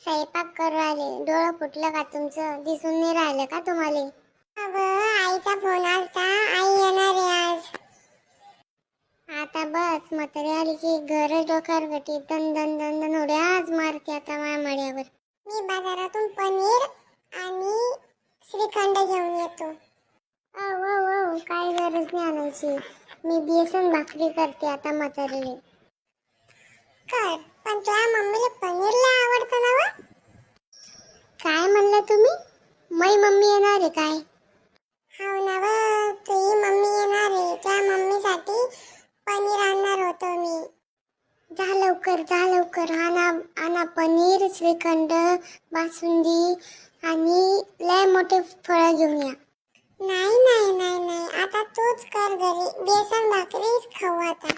स्वयंपाक करू आले. डोळं फुटलं का तुमचं? दिसून नाही राहिलं का तुम्हाला? अगं आईचा फोन आलता, आई येणार आहे आज. आता बस म्हातारी आली की घरच डोक्यावर गटी दन दन दन दन उड्याच मारते आता माझ्या मड्यावर. मी बाजारातून पनीर आणि श्रीखंड घेऊन येतो. काय गरज नाही आणायची. मी बेसन भाकरी करते आता म्हातारीला. कर, पण तुझ्या मम्मीला पनीर लय आवडतं ना व? काय म्हणलं तुम्ही? मै मम्मी येणार आहे काय? हो ना व, तुझी मम्मी येणार आहे. त्या मम्मीसाठी पनीर आणणार होतो मी. जा लवकर जा लवकर, आणा पनीर, श्रीखंड, बासुंदी आणि लय मोठे फळ घेऊन या. नाही नाही नाही नाही, आता तूच कर घरी. बेसन भाकरीच खाऊ आता.